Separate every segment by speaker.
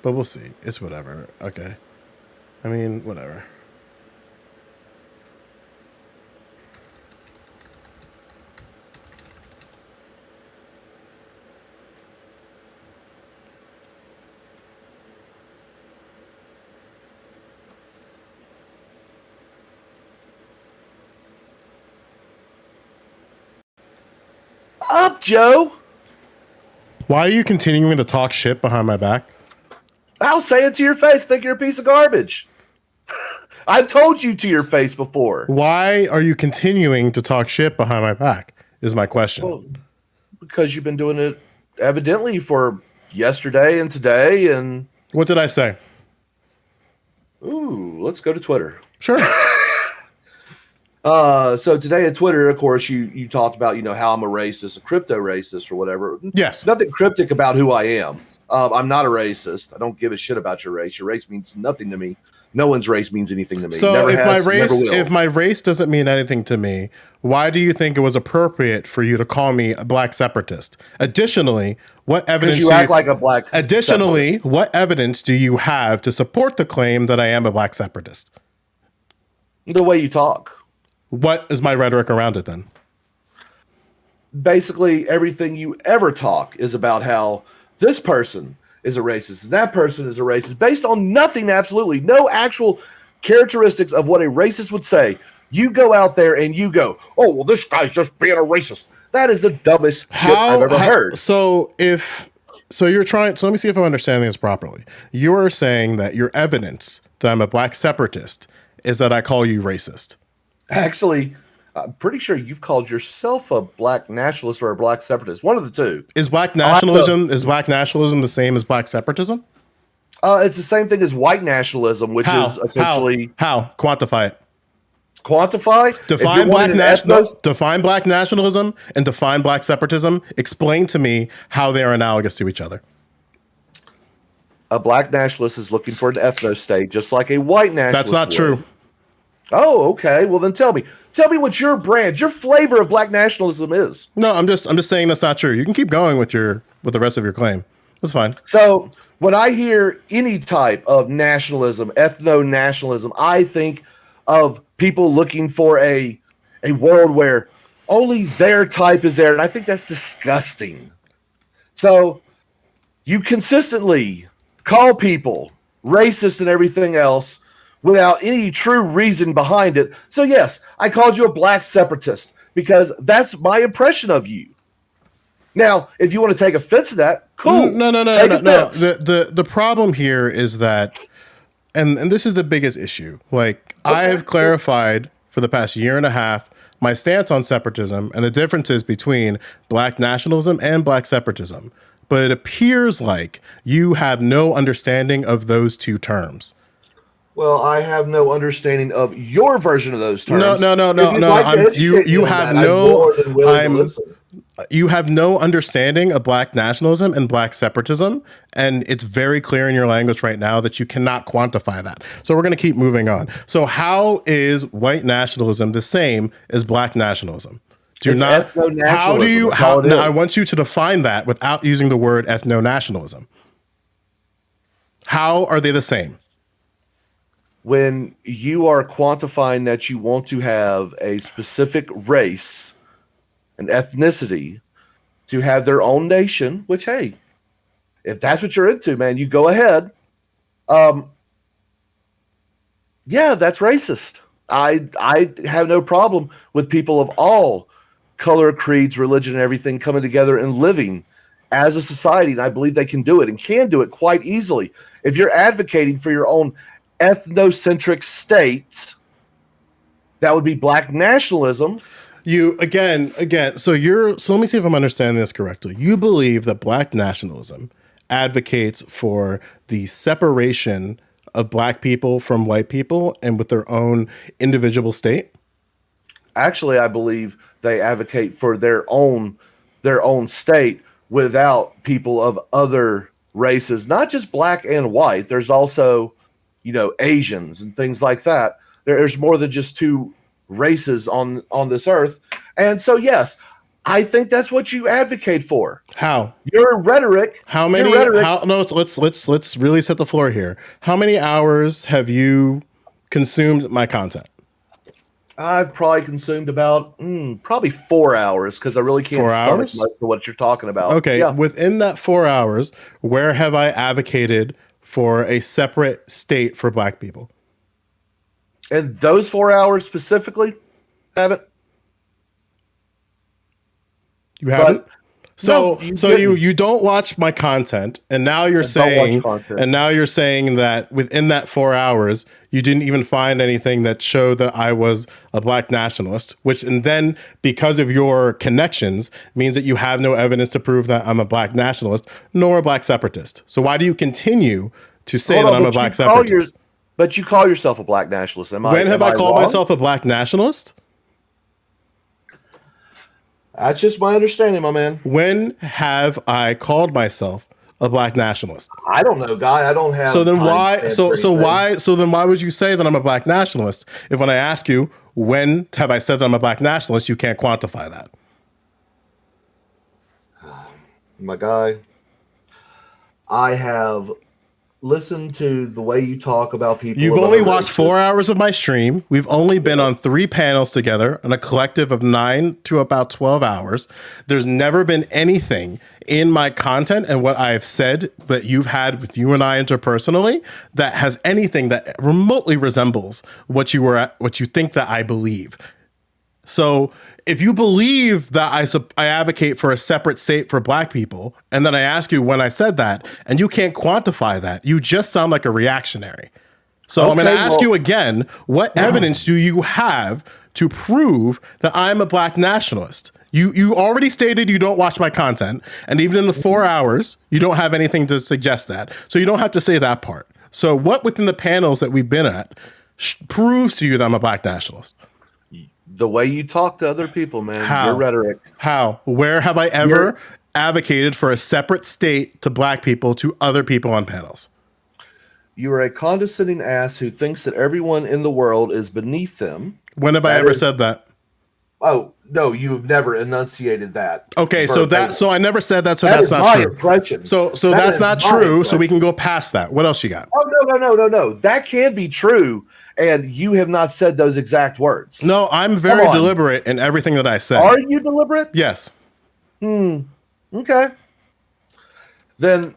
Speaker 1: but we'll see. It's whatever. Okay. I mean, whatever.
Speaker 2: Up, Joe.
Speaker 1: Why are you continuing to talk shit behind my back?
Speaker 2: I'll say it to your face. Think you're a piece of garbage. I've told you to your face before.
Speaker 1: Why are you continuing to talk shit behind my back is my question.
Speaker 2: Well, because you've been doing it evidently for yesterday and today. And
Speaker 1: what did I say?
Speaker 2: Ooh, let's go to Twitter.
Speaker 1: Sure.
Speaker 2: So today at Twitter, of course, you talked about, how I'm a racist, a crypto racist or whatever.
Speaker 1: Yes.
Speaker 2: Nothing cryptic about who I am. I'm not a racist. I don't give a shit about your race. Your race means nothing to me. No one's race means anything to me.
Speaker 1: So
Speaker 2: never
Speaker 1: if
Speaker 2: has,
Speaker 1: if my race doesn't mean anything to me, why do you think it was appropriate for you to call me a black separatist? Additionally, what evidence
Speaker 2: you act like a black
Speaker 1: Additionally, what evidence do you have to support the claim that I am a black separatist?
Speaker 2: The way you talk.
Speaker 1: What is my rhetoric around it then?
Speaker 2: Basically, everything you ever talk is about how this person is a racist and that person is a racist based on nothing, absolutely no actual characteristics of what a racist would say. You go out there and you go, oh, well, this guy's just being a racist. That is the dumbest shit I've ever heard.
Speaker 1: So you're trying, so let me see if I'm understanding this properly. You are saying that your evidence that I'm a black separatist is that I call you racist.
Speaker 2: Actually, I'm pretty sure you've called yourself a black nationalist or a black separatist. One of the two.
Speaker 1: Is black nationalism the same as black separatism?
Speaker 2: It's the same thing as white nationalism, which is essentially
Speaker 1: how quantify it.
Speaker 2: Quantify?
Speaker 1: Define black nationalism and define black separatism. Explain to me how they are analogous to each other.
Speaker 2: A black nationalist is looking for an ethno state, just like a white nationalist.
Speaker 1: That's not true.
Speaker 2: Oh, okay. Well, then tell me what your brand, your flavor of black nationalism is.
Speaker 1: No, I'm just saying that's not true. You can keep going with the rest of your claim. That's fine.
Speaker 2: So when I hear any type of nationalism, ethno-nationalism, I think of people looking for a world where only their type is there, and I think that's disgusting. So you consistently call people racist and everything else without any true reason behind it. So yes, I called you a black separatist because that's my impression of you. Now, if you want to take offense to that, cool.
Speaker 1: No. The problem here is that, and this is the biggest issue. Like, okay, I have clarified for the past year and a half my stance on separatism and the differences between black nationalism and black separatism. But it appears like you have no understanding of those two terms.
Speaker 2: Well, I have no understanding of your version of those terms.
Speaker 1: No. You have no understanding of black nationalism and black separatism, and it's very clear in your language right now that you cannot quantify that. So we're going to keep moving on. So how is white nationalism the same as black nationalism? I want you to define that without using the word ethno-nationalism. How are they the same?
Speaker 2: When you are quantifying that you want to have a specific race and ethnicity to have their own nation, which, hey, if that's what you're into, man, you go ahead. Yeah, that's racist. I have no problem with people of all color, creeds, religion, and everything coming together and living as a society. And I believe they can do it and can do it quite easily. If you're advocating for your own ethnocentric states, that would be black nationalism.
Speaker 1: You again. So let me see if I'm understanding this correctly. You believe that black nationalism advocates for the separation of black people from white people and with their own individual state?
Speaker 2: Actually, I believe they advocate for their own state without people of other races, not just black and white. There's also, Asians and things like that. There's more than just two races on this earth. And so, yes, I think that's what you advocate for.
Speaker 1: How?
Speaker 2: Your rhetoric.
Speaker 1: How many?
Speaker 2: Your rhetoric,
Speaker 1: How? No. Let's really set the floor here. How many hours have you consumed my content?
Speaker 2: I've probably consumed about probably 4 hours because I really can't
Speaker 1: 4
Speaker 2: stomach
Speaker 1: hours?
Speaker 2: much of what you're talking about.
Speaker 1: Okay.
Speaker 2: Yeah.
Speaker 1: Within that 4 hours, where have I advocated for a separate state for Black people?
Speaker 2: And those 4 hours specifically, haven't.
Speaker 1: You haven't. So
Speaker 2: No,
Speaker 1: you don't watch my content, and now you're saying that within that 4 hours you didn't even find anything that showed that I was a Black nationalist, which and then because of your connections means that you have no evidence to prove that I'm a Black nationalist nor a Black separatist. So why do you continue to say that I'm a Black separatist?
Speaker 2: But you call yourself a Black nationalist.
Speaker 1: When have I called myself a Black nationalist?
Speaker 2: That's just my understanding, my man.
Speaker 1: When have I called myself a Black nationalist?
Speaker 2: I don't know, guy. I don't have.
Speaker 1: So then why? So then why would you say that I'm a Black nationalist if when I ask you when have I said that I'm a Black nationalist, you can't quantify that?
Speaker 2: My guy, I have listened to the way you talk about people.
Speaker 1: You've only watched 4 hours of my stream. We've only been on 3 panels together on a collective of 9 to about 12 hours. There's never been anything in my content and what I've said that you've had with you and I interpersonally that has anything that remotely resembles what you think that I believe. So if you believe that I advocate for a separate state for Black people, and then I ask you when I said that, and you can't quantify that, you just sound like a reactionary. So I'm going to ask you again, what evidence do you have to prove that I'm a Black nationalist? You already stated you don't watch my content, and even in the 4 hours, you don't have anything to suggest that. So you don't have to say that part. So what within the panels that we've been at proves to you that I'm a Black nationalist?
Speaker 2: The way you talk to other people, man.
Speaker 1: How?
Speaker 2: Your rhetoric.
Speaker 1: How? Where have I ever advocated for a separate state to Black people to other people on panels?
Speaker 2: You are a condescending ass who thinks that everyone in the world is beneath them.
Speaker 1: When have I ever said that?
Speaker 2: Oh, no, you've never enunciated that.
Speaker 1: Okay, so I never said that, so that's not true.
Speaker 2: Impression.
Speaker 1: So that's not true, so we can go past that. What else you got?
Speaker 2: Oh, no. That can be true, and you have not said those exact words.
Speaker 1: No, I'm very deliberate in everything that I say.
Speaker 2: Are you deliberate?
Speaker 1: Yes.
Speaker 2: Okay. Then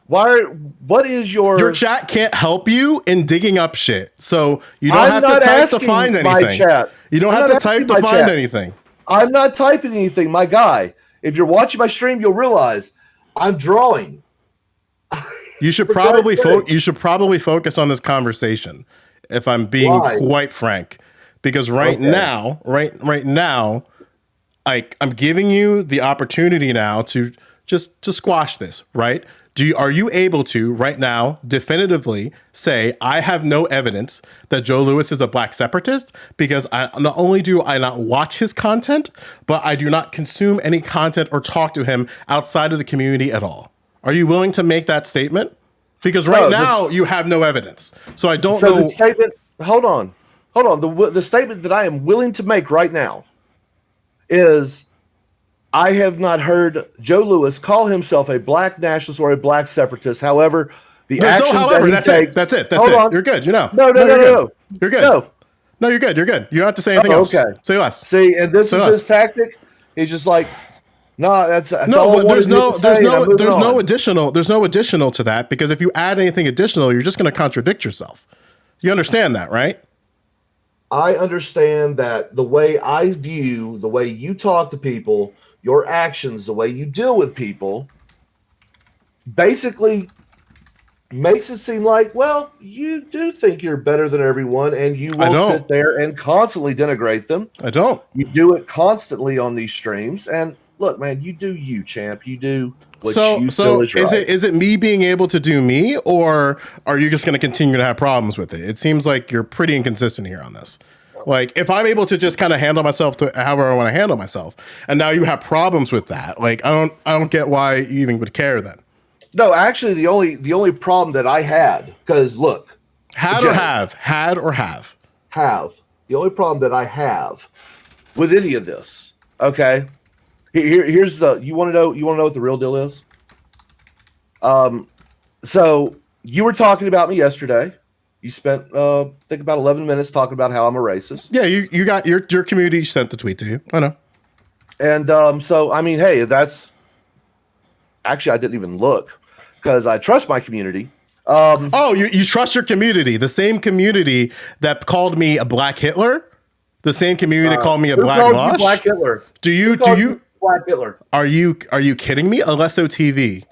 Speaker 2: what is your
Speaker 1: chat can't help you in digging up shit. So you don't have to type to find anything. You don't have to type to find anything.
Speaker 2: I'm not typing anything, my guy. If you're watching my stream, you'll realize I'm drawing.
Speaker 1: You should probably focus on this conversation, if I'm being quite frank, because right now, like I'm giving you the opportunity now to squash this, right? Are you able to right now definitively say I have no evidence that Joe Louis is a Black separatist because not only do I not watch his content, but I do not consume any content or talk to him outside of the community at all? Are you willing to make that statement? Because now you have no evidence. So I don't know.
Speaker 2: The statement, hold on. The statement that I am willing to make right now is I have not heard Joe Louis call himself a Black nationalist or a Black separatist. However,
Speaker 1: that's it. That's it. You're good.
Speaker 2: No.
Speaker 1: You're good. No, you're good. You don't have to say anything else. Okay. Say less.
Speaker 2: See, and this is his tactic. He's just like, no, that's all I
Speaker 1: there's no additional to that, because if you add anything additional, you're just going to contradict yourself. You understand that, right?
Speaker 2: I understand that the way I view, the way you talk to people, your actions, the way you deal with people, basically makes it seem like, well, you do think you're better than everyone, and you will sit there and constantly denigrate them.
Speaker 1: I don't.
Speaker 2: You do it constantly on these streams, and look, man, you do you, champ. You do what you feel is right.
Speaker 1: Is it me being able to do me, or are you just going to continue to have problems with it? It seems like you're pretty inconsistent here on this. Like, if I'm able to just kind of handle myself to however I want to handle myself, and now you have problems with that, like I don't get why you even would care then.
Speaker 2: No, actually, the only problem that I had, because look,
Speaker 1: had or have.
Speaker 2: The only problem that I have with any of this, okay, Here's the you want to know what the real deal is. So you were talking about me yesterday. You spent think about 11 minutes talking about how I'm a racist.
Speaker 1: Yeah, you got your community sent the tweet to you. I know.
Speaker 2: And so I mean, hey, that's actually I didn't even look because I trust my community.
Speaker 1: Oh, you trust your community, the same community that called me a black Hitler, the same community that called me a black Mosh.
Speaker 2: Black Hitler.
Speaker 1: Do you
Speaker 2: Black Hitler?
Speaker 1: Are you kidding me? Alesso TV.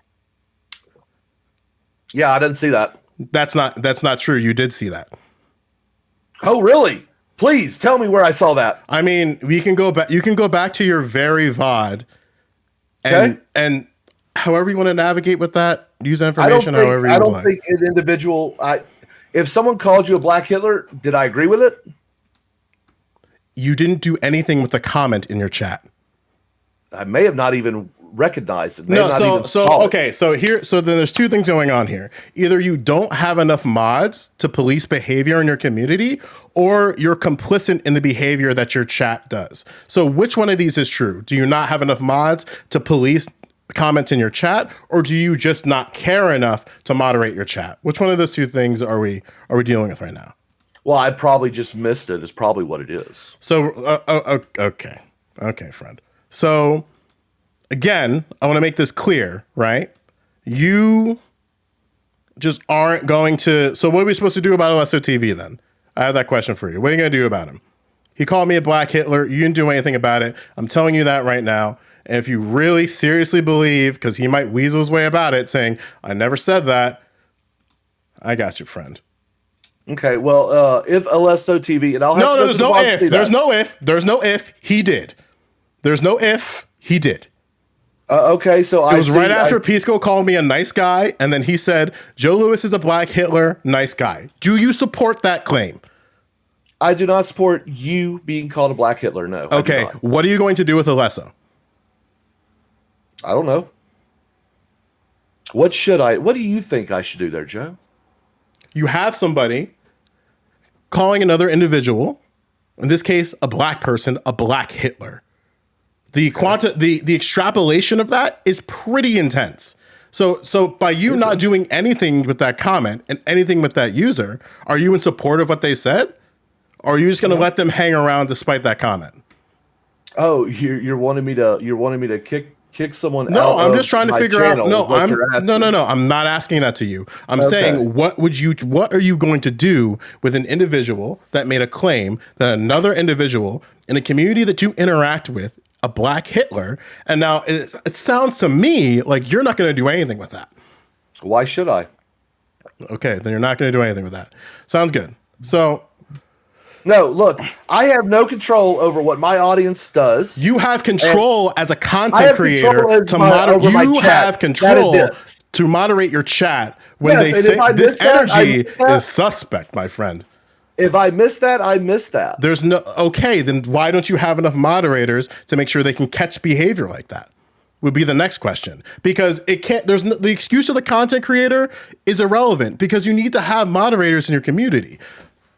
Speaker 2: Yeah, I didn't see that.
Speaker 1: That's not true. You did see that.
Speaker 2: Oh, really? Please tell me where I saw that.
Speaker 1: I mean, we can go back. You can go back to your very VOD, and however you want to navigate with that, use that information however you like.
Speaker 2: I don't think an individual. If someone called you a black Hitler, did I agree with it?
Speaker 1: You didn't do anything with the comment in your chat.
Speaker 2: I may have not even recognized it.
Speaker 1: So then there's two things going on here. Either you don't have enough mods to police behavior in your community, or you're complicit in the behavior that your chat does. So which one of these is true? Do you not have enough mods to police comments in your chat, or do you just not care enough to moderate your chat? Which one of those two things are we dealing with right now?
Speaker 2: Well, I probably just missed it. Is probably what it is.
Speaker 1: So okay, friend. So again, I want to make this clear, right? You just aren't going to. So what are we supposed to do about Alesso TV then? I have that question for you. What are you going to do about him? He called me a black Hitler. You didn't do anything about it. I'm telling you that right now. And if you really seriously believe, because he might weasel his way about it, saying, I never said that, I got you, friend.
Speaker 2: Okay, well, if Alesso TV, and I'll have
Speaker 1: there's no if. There's no if. There's no if. He did. There's no if. He did.
Speaker 2: Okay, so
Speaker 1: it was right after Pisco called me a nice guy, and then he said, Joe Louis is a black Hitler, nice guy. Do you support that claim?
Speaker 2: I do not support you being called a black Hitler, no.
Speaker 1: Okay, what are you going to do with Alesso?
Speaker 2: I don't know. What do you think I should do there, Joe?
Speaker 1: You have somebody calling another individual, in this case, a black person, a black Hitler. The extrapolation of that is pretty intense. So by you not doing anything with that comment and anything with that user, are you in support of what they said? Or are you just going to let them hang around despite that comment?
Speaker 2: Oh, you're wanting me to kick someone out?
Speaker 1: No, I'm just trying to figure out. No, I'm not asking that to you. I'm saying, what are you going to do with an individual that made a claim that another individual in a community that you interact with, a black Hitler, and now it sounds to me like you're not going to do anything with that.
Speaker 2: Why should I?
Speaker 1: Okay, then you're not going to do anything with that. Sounds good. So,
Speaker 2: no, look, I have no control over what my audience does.
Speaker 1: You have control as a content creator to moderate. You have control to moderate your chat when they say this energy is suspect, my friend.
Speaker 2: If I miss that, I miss that.
Speaker 1: There's no okay. Then why don't you have enough moderators to make sure they can catch behavior like that? Would be the next question, because it can't. There's no, the excuse of the content creator is irrelevant because you need to have moderators in your community.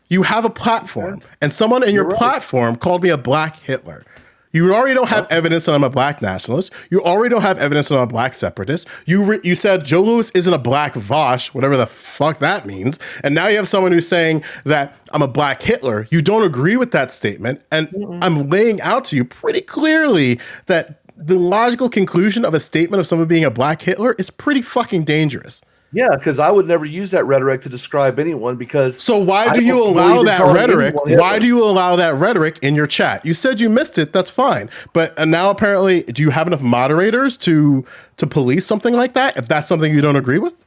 Speaker 1: You have a platform, and someone in your platform called me a black Hitler. You already don't have evidence that I'm a black nationalist. You already don't have evidence that I'm a black separatist. You said Joe Louis isn't a black Vosh, whatever the fuck that means. And now you have someone who's saying that I'm a black Hitler. You don't agree with that statement. And I'm laying out to you pretty clearly that the logical conclusion of a statement of someone being a black Hitler is pretty fucking dangerous.
Speaker 2: Yeah, because I would never use that rhetoric to describe anyone because...
Speaker 1: So why do you allow that rhetoric? Why do you allow that rhetoric in your chat? You said you missed it. That's fine. But now apparently, do you have enough moderators to police something like that if that's something you don't agree with?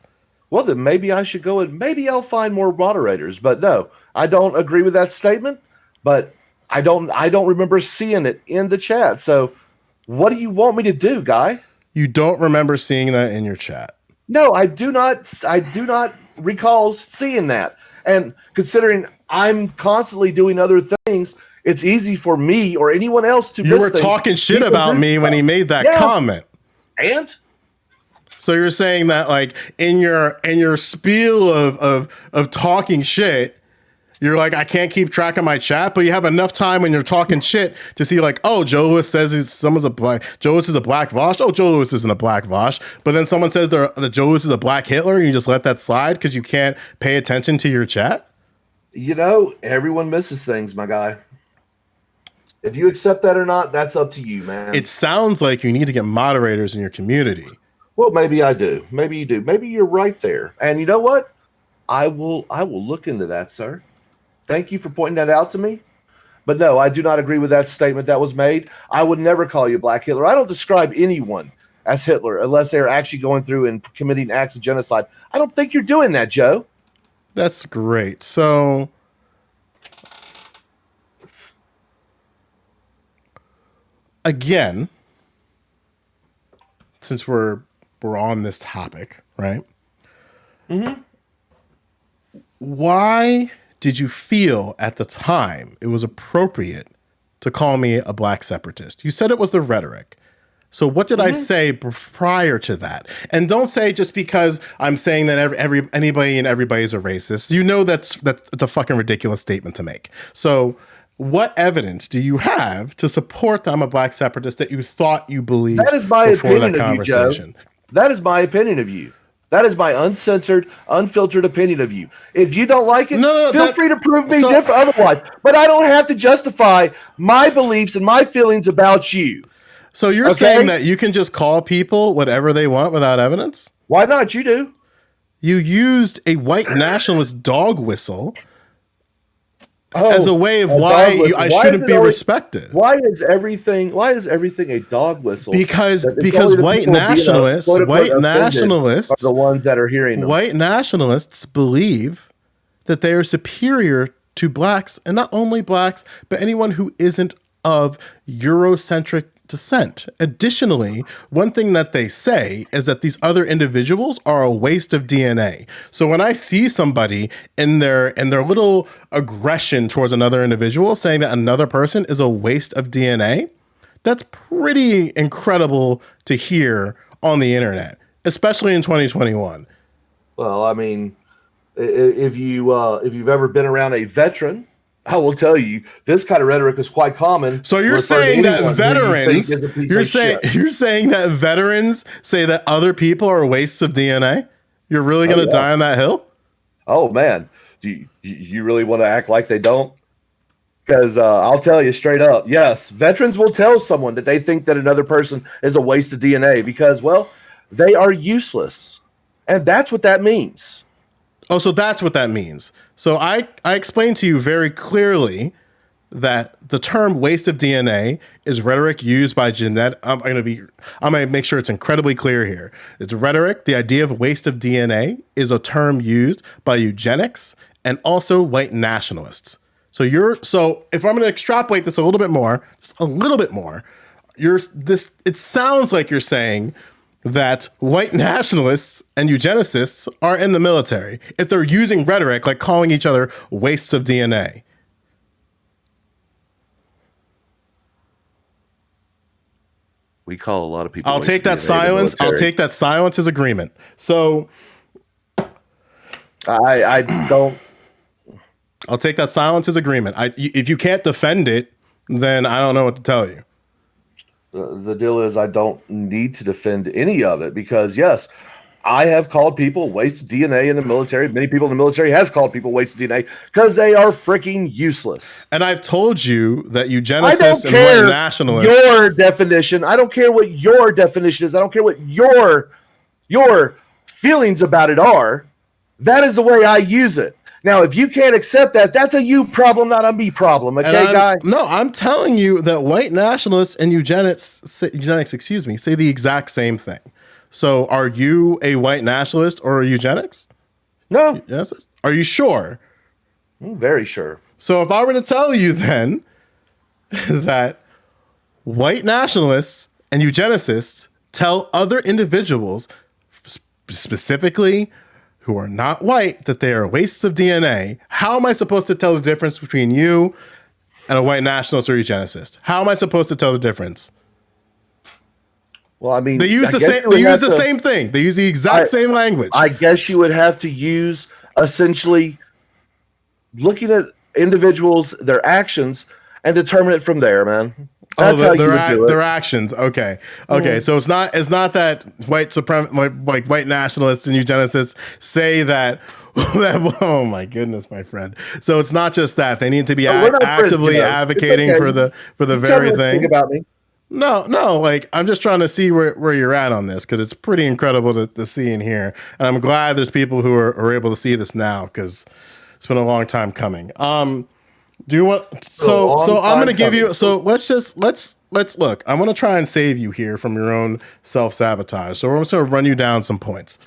Speaker 2: Well, then maybe I should go and maybe I'll find more moderators. But no, I don't agree with that statement. But I don't remember seeing it in the chat. So what do you want me to do, guy?
Speaker 1: You don't remember seeing that in your chat.
Speaker 2: No, I do not recall seeing that. And considering I'm constantly doing other things, it's easy for me or anyone else to.
Speaker 1: You were talking shit about me when he made that comment.
Speaker 2: And
Speaker 1: so you're saying that, like, in your spiel of talking shit, You're like, I can't keep track of my chat, but you have enough time when you're talking shit to see like, oh, Joe Lewis says someone's a black. Joe Lewis is a black Vosh. Oh, Joe Lewis isn't a black Vosh. But then someone says that Joe Lewis is a black Hitler, and you just let that slide because you can't pay attention to your chat.
Speaker 2: You know, everyone misses things, my guy. If you accept that or not, that's up to you, man.
Speaker 1: It sounds like you need to get moderators in your community.
Speaker 2: Well, maybe I do. Maybe you do. Maybe you're right there. And you know what? I will look into that, sir. Thank you for pointing that out to me. But no, I do not agree with that statement that was made. I would never call you Black Hitler. I don't describe anyone as Hitler unless they're actually going through and committing acts of genocide. I don't think you're doing that, Joe.
Speaker 1: That's great. So again, since we're on this topic, right?
Speaker 2: Mm-hmm.
Speaker 1: Why did you feel at the time it was appropriate to call me a black separatist? You said it was the rhetoric. So what did I say prior to that? And don't say just because I'm saying that anybody and everybody is a racist. You know that's a fucking ridiculous statement to make. So what evidence do you have to support that I'm a black separatist that you thought you believed
Speaker 2: that is my
Speaker 1: before
Speaker 2: opinion
Speaker 1: that conversation?
Speaker 2: Of you, Joe. That is my opinion of you. That is my uncensored, unfiltered opinion of you. If you don't like it, feel free to prove me different otherwise. But I don't have to justify my beliefs and my feelings about you.
Speaker 1: So you're saying that you can just call people whatever they want without evidence?
Speaker 2: Why not? You do.
Speaker 1: You used a white nationalist dog whistle as a way of why I shouldn't be respected.
Speaker 2: Why is everything a dog whistle?
Speaker 1: Because white nationalists are the
Speaker 2: ones that are hearing them.
Speaker 1: White nationalists believe that they are superior to blacks, and not only blacks, but anyone who isn't of Eurocentric descent. Additionally, one thing that they say is that these other individuals are a waste of DNA. So when I see somebody in their little aggression towards another individual saying that another person is a waste of DNA, that's pretty incredible to hear on the internet, especially in 2021.
Speaker 2: Well, I mean, if you've ever been around a veteran, I will tell you, this kind of rhetoric is quite common.
Speaker 1: So you're saying that veterans, you're saying that veterans say that other people are wastes of DNA? You're really going to die on that hill?
Speaker 2: Oh man, do you really want to act like they don't? Because I'll tell you straight up, yes, veterans will tell someone that they think that another person is a waste of DNA because, well, they are useless, and that's what that means.
Speaker 1: Oh, so that's what that means. So I explained to you very clearly that the term waste of DNA is rhetoric used by genetic. I'm going to make sure it's incredibly clear here. It's rhetoric. The idea of waste of DNA is a term used by eugenics and also white nationalists. So if I'm going to extrapolate this a little bit more, it sounds like you're saying that white nationalists and eugenicists are in the military if they're using rhetoric like calling each other wastes of DNA.
Speaker 2: We call a lot of people.
Speaker 1: I'll take that silence. I'll take that silence as agreement. So
Speaker 2: I don't.
Speaker 1: I'll take that silence as agreement. If you can't defend it, then I don't know what to tell you.
Speaker 2: The deal is I don't need to defend any of it because, yes, I have called people waste of DNA in the military. Many people in the military has called people waste of DNA because they are freaking useless.
Speaker 1: And I've told you that eugenicists and white nationalists.
Speaker 2: Your definition. I don't care what your definition is. I don't care what your feelings about it are. That is the way I use it. Now, if you can't accept that, that's a you problem, not a me problem. Okay, guys?
Speaker 1: No, I'm telling you that white nationalists and eugenics, say the exact same thing. So are you a white nationalist or a eugenics?
Speaker 2: No.
Speaker 1: Yes. Are you sure?
Speaker 2: I'm very sure.
Speaker 1: So if I were to tell you then that white nationalists and eugenicists tell other individuals, specifically who are not white, that they are wastes of DNA, how am I supposed to tell the difference between you and a white nationalist or eugenicist? How am I supposed to tell the difference?
Speaker 2: Well, I mean,
Speaker 1: they use the same thing. They use the exact same language.
Speaker 2: I guess you would have to use essentially looking at individuals, their actions, and determine it from there, man.
Speaker 1: Oh,
Speaker 2: That's how you would do
Speaker 1: their
Speaker 2: it.
Speaker 1: actions. Okay. So it's not that white white nationalists and eugenicists say that. Oh my goodness, my friend. So it's not just that they need to be
Speaker 2: We're not friends,
Speaker 1: actively
Speaker 2: Joe.
Speaker 1: advocating
Speaker 2: It's
Speaker 1: for
Speaker 2: okay.
Speaker 1: the
Speaker 2: You tell me
Speaker 1: very
Speaker 2: what you think
Speaker 1: thing.
Speaker 2: about me.
Speaker 1: No, like I'm just trying to see where you're at on this because it's pretty incredible to see and hear, and I'm glad there's people who are able to see this now because it's been a long time coming. Do you want so I'm going to give you let's look. I want to try and save you here from your own self-sabotage. So we're just going to run you down some points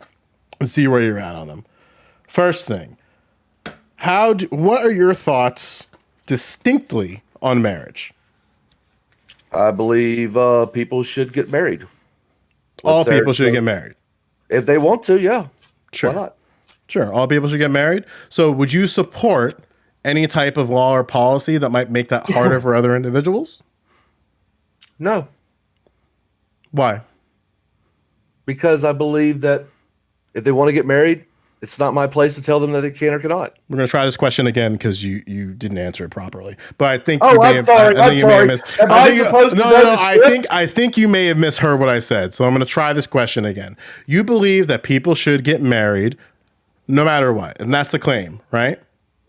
Speaker 1: and see where you're at on them. First thing, what are your thoughts distinctly on marriage?
Speaker 2: I believe people should get married.
Speaker 1: All people should get married.
Speaker 2: If they want to, yeah.
Speaker 1: Sure.
Speaker 2: Why not?
Speaker 1: Sure. All people should get married. So would you support any type of law or policy that might make that harder for other individuals?
Speaker 2: No.
Speaker 1: Why?
Speaker 2: Because I believe that if they want to get married, it's not my place to tell them that they can or cannot.
Speaker 1: We're going to try this question again because you didn't answer it properly. But I think
Speaker 2: I'm sorry. I'm sorry. Am I supposed to know this script?
Speaker 1: I think you may have misheard what I said. So I'm going to try this question again. You believe that people should get married no matter what, and that's the claim, right?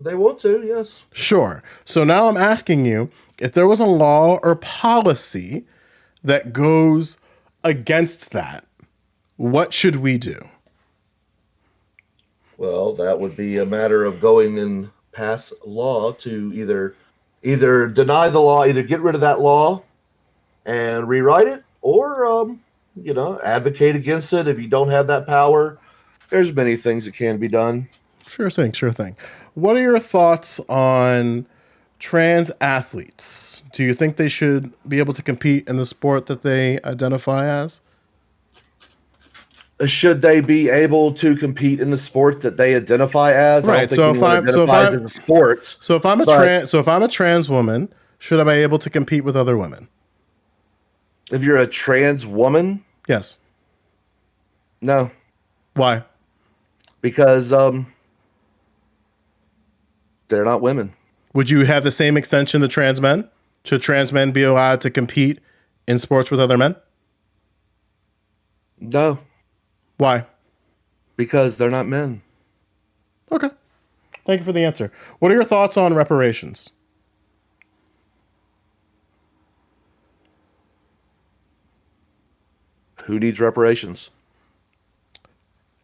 Speaker 2: They want to, yes.
Speaker 1: Sure. So now I'm asking you if there was a law or policy that goes against that, what should we do?
Speaker 2: Well, that would be a matter of going and pass law to either deny the law, either get rid of that law and rewrite it, or advocate against it. If you don't have that power, there's many things that can be done.
Speaker 1: Sure thing. What are your thoughts on trans athletes? Do you think they should be able to compete in the sport that they identify as?
Speaker 2: Should they be able to compete in the sport that they identify as?
Speaker 1: Right.
Speaker 2: I don't think anyone identifies as a sport.
Speaker 1: So if I'm a trans woman, should I be able to compete with other women?
Speaker 2: If you're a trans woman,
Speaker 1: yes.
Speaker 2: No.
Speaker 1: Why?
Speaker 2: Because they're not women.
Speaker 1: Would you have the same extension to trans men? Should trans men be allowed to compete in sports with other men?
Speaker 2: No.
Speaker 1: Why?
Speaker 2: Because they're not men.
Speaker 1: Okay. Thank you for the answer. What are your thoughts on reparations?
Speaker 2: Who needs reparations?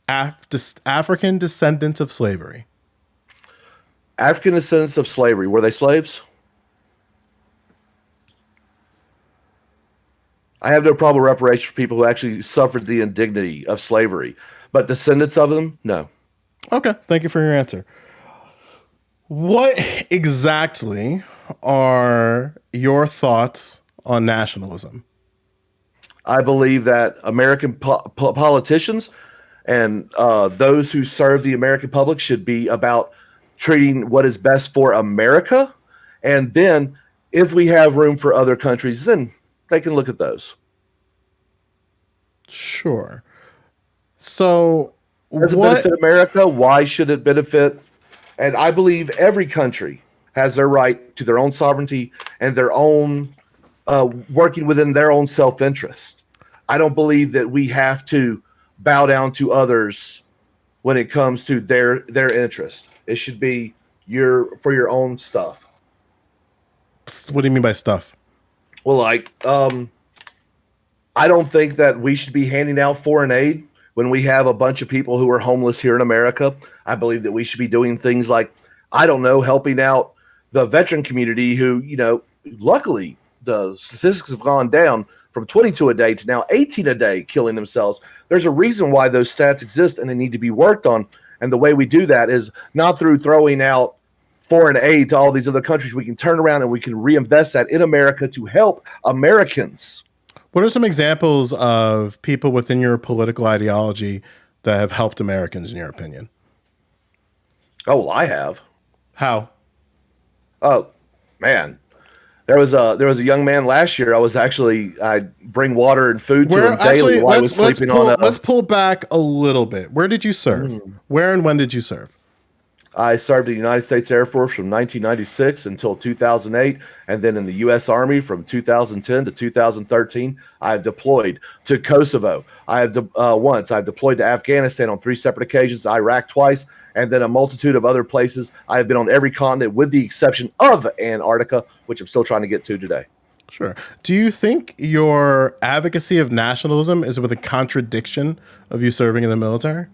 Speaker 1: African descendants of slavery.
Speaker 2: African descendants of slavery. Were they slaves? I have no problem with reparations for people who actually suffered the indignity of slavery. But descendants of them, no.
Speaker 1: Okay. Thank you for your answer. What exactly are your thoughts on nationalism?
Speaker 2: I believe that American politicians and those who serve the American public should be about treating what is best for America. And then if we have room for other countries, then they can look at those.
Speaker 1: Sure. So
Speaker 2: does it benefit America? Why should it benefit? And I believe every country has their right to their own sovereignty and their own working within their own self-interest. I don't believe that we have to bow down to others when it comes to their interest. It should be for your own stuff.
Speaker 1: What do you mean by stuff?
Speaker 2: Well, like, I don't think that we should be handing out foreign aid when we have a bunch of people who are homeless here in America. I believe that we should be doing things like, I don't know, helping out the veteran community who, luckily the statistics have gone down from 22 a day to now 18 a day killing themselves. There's a reason why those stats exist and they need to be worked on. And the way we do that is not through throwing out foreign aid to all these other countries. We can turn around and we can reinvest that in America to help Americans.
Speaker 1: What are some examples of people within your political ideology that have helped Americans, in your opinion?
Speaker 2: Oh, well, I have.
Speaker 1: How?
Speaker 2: Oh, man. There was a young man last year. I bring water and food to him daily while I was sleeping on.
Speaker 1: Let's pull back a little bit. Where did you serve? Where and when did you serve?
Speaker 2: I served in the United States Air Force from 1996 until 2008, and then in the U.S. Army from 2010 to 2013. I have deployed to Kosovo. I have once. I've deployed to Afghanistan on 3 separate occasions, Iraq twice, and then a multitude of other places. I have been on every continent with the exception of Antarctica, which I'm still trying to get to today.
Speaker 1: Sure. Do you think your advocacy of nationalism is with a contradiction of you serving in the military?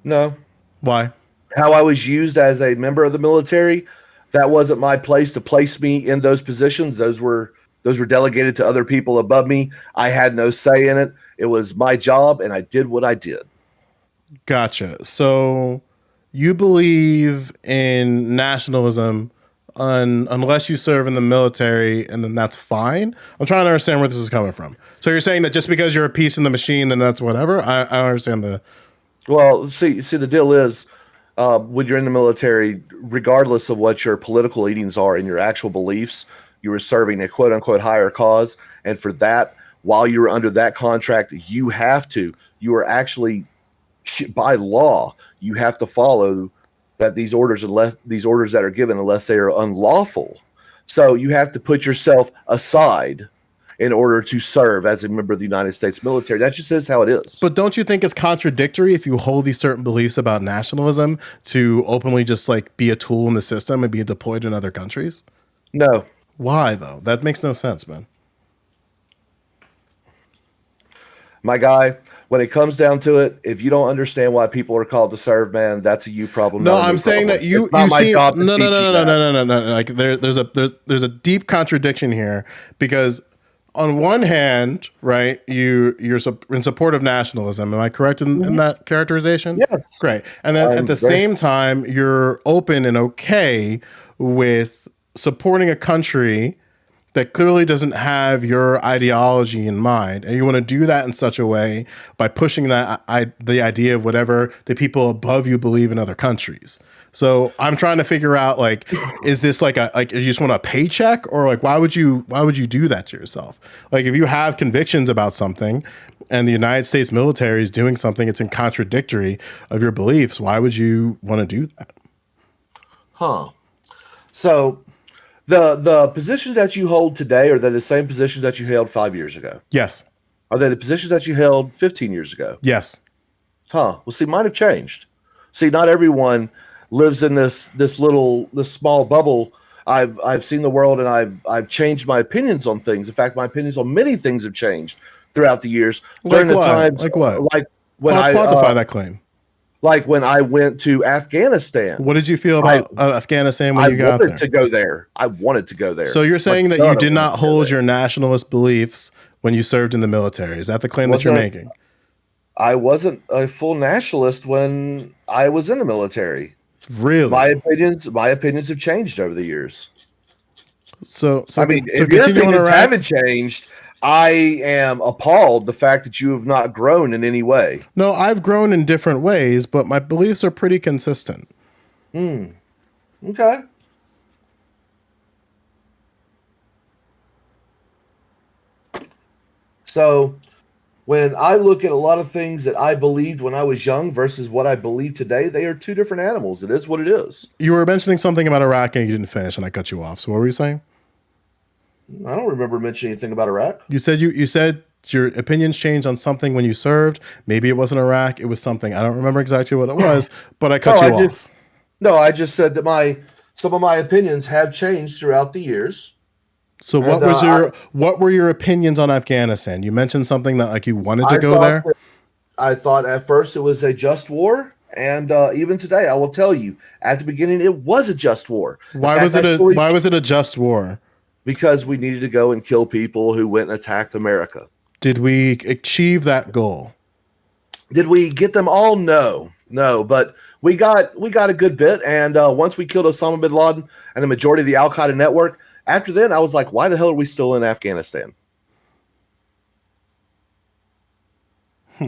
Speaker 2: No.
Speaker 1: Why?
Speaker 2: How I was used as a member of the military, that wasn't my place to place me in those positions. Those were delegated to other people above me. I had no say in it. It was my job, and I did what I did.
Speaker 1: Gotcha. So you believe in nationalism unless you serve in the military, and then that's fine? I'm trying to understand where this is coming from. So you're saying that just because you're a piece in the machine, then that's whatever? I don't understand the...
Speaker 2: Well, see, the deal is, when you're in the military, regardless of what your political leanings are and your actual beliefs, you are serving a quote unquote higher cause. And for that, while you're under that contract, you are actually, by law, you have to follow that these orders that are given, unless they are unlawful. So you have to put yourself aside in order to serve as a member of the United States military. That just is how it is.
Speaker 1: But don't you think it's contradictory if you hold these certain beliefs about nationalism to openly just like be a tool in the system and be deployed in other countries?
Speaker 2: No.
Speaker 1: Why though? That makes no sense, man.
Speaker 2: My guy, when it comes down to it, if you don't understand why people are called to serve, man, that's a you problem.
Speaker 1: No, I'm saying that you see no. Like there's a deep contradiction here, because on one hand, right, you're in support of nationalism. Am I correct in that characterization?
Speaker 2: Yes.
Speaker 1: Great. And then at the same time, you're open and okay with supporting a country that clearly doesn't have your ideology in mind, and you want to do that in such a way by pushing the idea of whatever the people above you believe in other countries. So I'm trying to figure out, like, is this like you just want a paycheck, or like why would you do that to yourself? Like, if you have convictions about something and the United States military is doing something that's in contradictory of your beliefs, why would you want to do that?
Speaker 2: So the positions that you hold today, are they the same positions that you held 5 years ago?
Speaker 1: Yes.
Speaker 2: Are they the positions that you held 15 years ago?
Speaker 1: Yes.
Speaker 2: Well, see, mine have changed. See, not everyone lives in this small bubble. I've seen the world, and I've changed my opinions on things. In fact, my opinions on many things have changed throughout the years.
Speaker 1: Like what? Like what?
Speaker 2: Like when
Speaker 1: quantify that claim.
Speaker 2: Like when I went to Afghanistan.
Speaker 1: What did you feel about Afghanistan when you got there?
Speaker 2: I wanted to go there.
Speaker 1: So you're saying that you did not hold your nationalist beliefs when you served in the military. Is that the claim that you're making?
Speaker 2: I wasn't a full nationalist when I was in the military.
Speaker 1: Really?
Speaker 2: My opinions have changed over the years.
Speaker 1: So
Speaker 2: I mean, if your opinions haven't changed, I am appalled the fact that you have not grown in any way.
Speaker 1: No, I've grown in different ways, but my beliefs are pretty consistent.
Speaker 2: Okay. So when I look at a lot of things that I believed when I was young versus what I believe today, they are two different animals. It is what it is.
Speaker 1: You were mentioning something about Iraq and you didn't finish, and I cut you off. So what were you saying?
Speaker 2: I don't remember mentioning anything about Iraq.
Speaker 1: You said your opinions changed on something when you served. Maybe it wasn't Iraq. It was something. I don't remember exactly what it was, but I cut you off.
Speaker 2: I just said that some of my opinions have changed throughout the years.
Speaker 1: So what were your opinions on Afghanistan? You mentioned something that like you wanted to go there.
Speaker 2: I thought at first it was a just war, and even today, I will tell you, at the beginning, it was a just war.
Speaker 1: Why was it a just war?
Speaker 2: Because we needed to go and kill people who went and attacked America.
Speaker 1: Did we achieve that goal?
Speaker 2: Did we get them all? No, but we got a good bit. And once we killed Osama bin Laden and the majority of the Al Qaeda network, after then I was like, why the hell are we still in Afghanistan?